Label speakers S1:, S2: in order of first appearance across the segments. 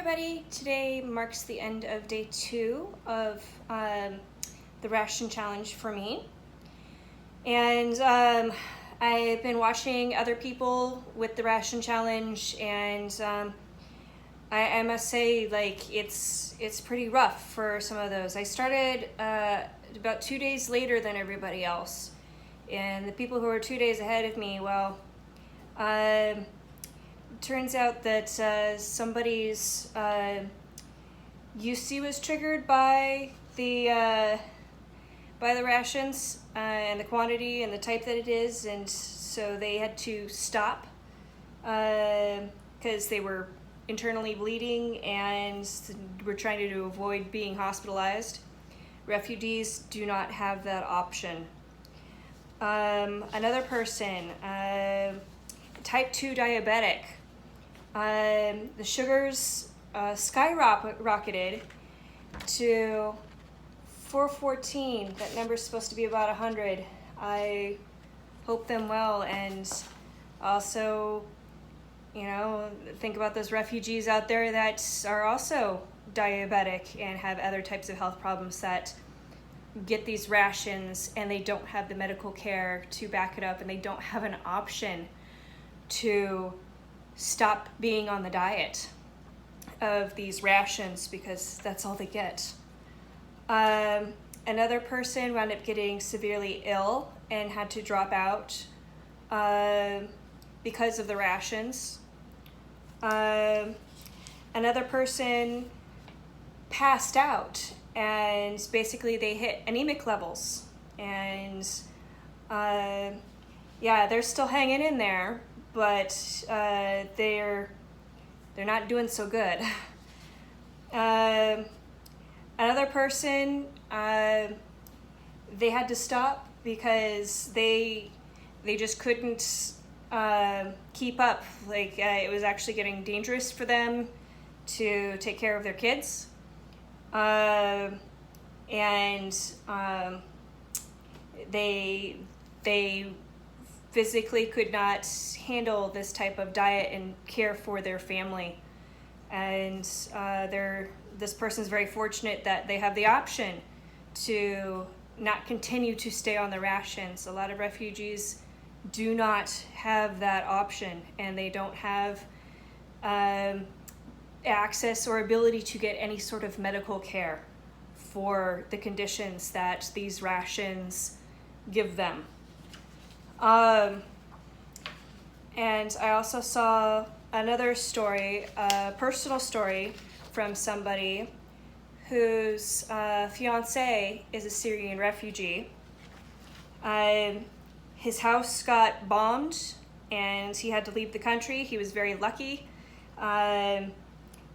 S1: everybody. Today marks the end of day 2 of the Ration challenge for me. And I've been watching other people with the Ration challenge, and I must say, like, it's pretty rough for some of those. I started about 2 days later than everybody else. And the people who were 2 days ahead of me, well, turns out that somebody's UC was triggered by the rations and the quantity and the type that it is, and so they had to stop because they were internally bleeding and were trying to avoid being hospitalized. Refugees do not have that option. Another person, type 2 diabetic. The sugars skyrocketed to 414. That number's supposed to be about 100. I hope them well, and also, think about those refugees out there that are also diabetic and have other types of health problems that get these rations and they don't have the medical care to back it up, and they don't have an option to stop being on the diet of these rations because that's all they get. Another person wound up getting severely ill and had to drop out because of the rations. Another person passed out, and basically they hit anemic levels, and they're still hanging in there, but they're not doing so good. Another person, they had to stop because they just couldn't keep up. It was actually getting dangerous for them to take care of their kids. They physically could not handle this type of diet and care for their family. And this person's very fortunate that they have the option to not continue to stay on the rations. A lot of refugees do not have that option, and they don't have access or ability to get any sort of medical care for the conditions that these rations give them. And I also saw another story, a personal story from somebody whose fiance is a Syrian refugee. His house got bombed and he had to leave the country. He was very lucky.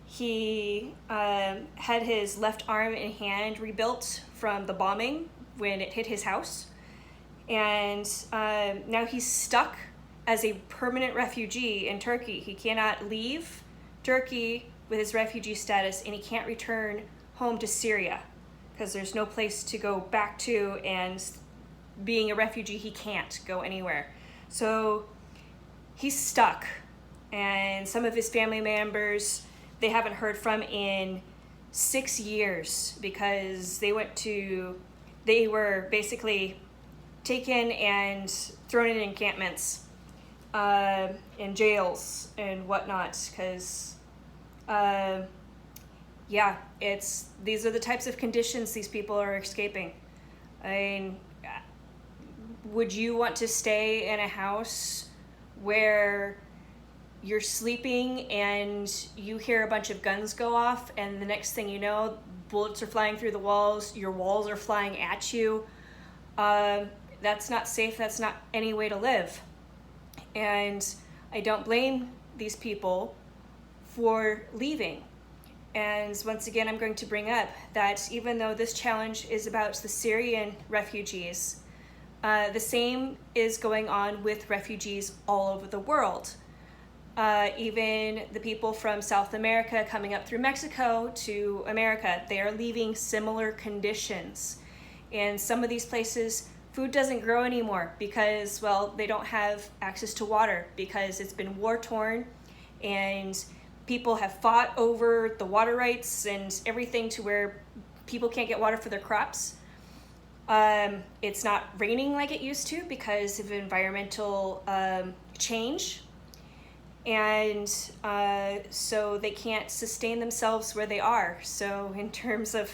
S1: He had his left arm and hand rebuilt from the bombing when it hit his house. And now he's stuck as a permanent refugee in Turkey. He cannot leave Turkey with his refugee status, and he can't return home to Syria because there's no place to go back to, and being a refugee, he can't go anywhere. So he's stuck, and some of his family members they haven't heard from in 6 years because they were basically taken and thrown in encampments, in jails and whatnot, because these are the types of conditions these people are escaping. I mean, would you want to stay in a house where you're sleeping and you hear a bunch of guns go off, and the next thing you know, bullets are flying through the walls, your walls are flying at you? That's not safe. That's not any way to live. And I don't blame these people for leaving. And once again, I'm going to bring up that even though this challenge is about the Syrian refugees, the same is going on with refugees all over the world. Even the people from South America coming up through Mexico to America, they are leaving similar conditions. In some of these places, food doesn't grow anymore because, well, they don't have access to water because it's been war-torn, and people have fought over the water rights and everything to where people can't get water for their crops. It's not raining like it used to because of environmental change. And so they can't sustain themselves where they are. So in terms of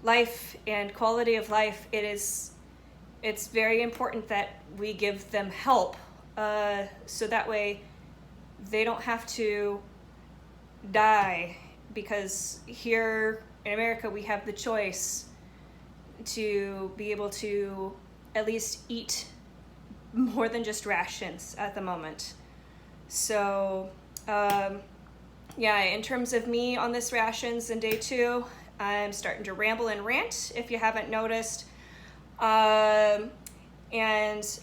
S1: life and quality of life, it's very important that we give them help, so that way they don't have to die, because here in America we have the choice to be able to at least eat more than just rations at the moment. So in terms of me on this rations in day 2, I'm starting to ramble and rant, if you haven't noticed. And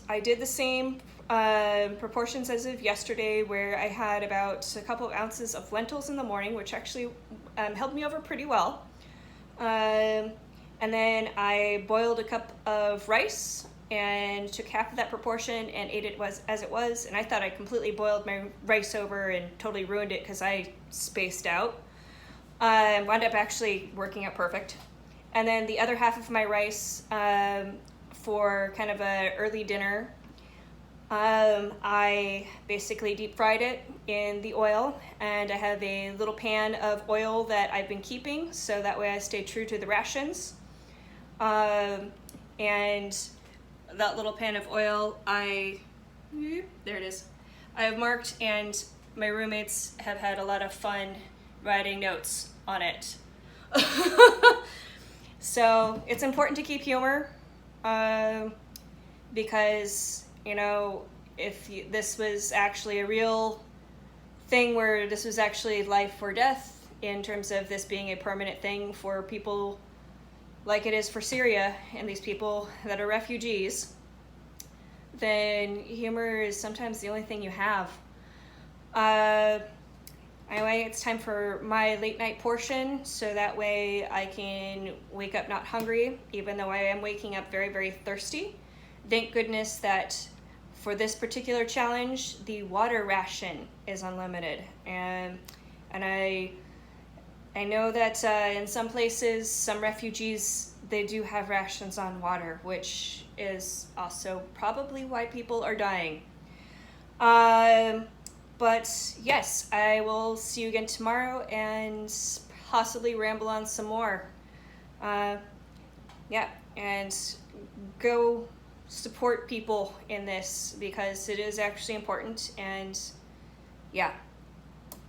S1: I did the same proportions as of yesterday, where I had about a couple of ounces of lentils in the morning, which actually held me over pretty well. And then I boiled a cup of rice and took half of that proportion and ate it as it was. And I thought I completely boiled my rice over and totally ruined it because I spaced out. Wound up actually working out perfect. And then the other half of my rice, for kind of an early dinner, I basically deep fried it in the oil, and I have a little pan of oil that I've been keeping, so that way I stay true to the rations. And that little pan of oil, there it is, I have marked, and my roommates have had a lot of fun writing notes on it. So it's important to keep humor, because, if this was actually a real thing where this was actually life or death, in terms of this being a permanent thing for people like it is for Syria and these people that are refugees, then humor is sometimes the only thing you have. Anyway, it's time for my late night portion, so that way I can wake up not hungry, even though I am waking up very, very thirsty. Thank goodness that for this particular challenge, the water ration is unlimited. And I know that in some places, some refugees, they do have rations on water, which is also probably why people are dying. But yes, I will see you again tomorrow and possibly ramble on some more. And go support people in this, because it is actually important. And yeah.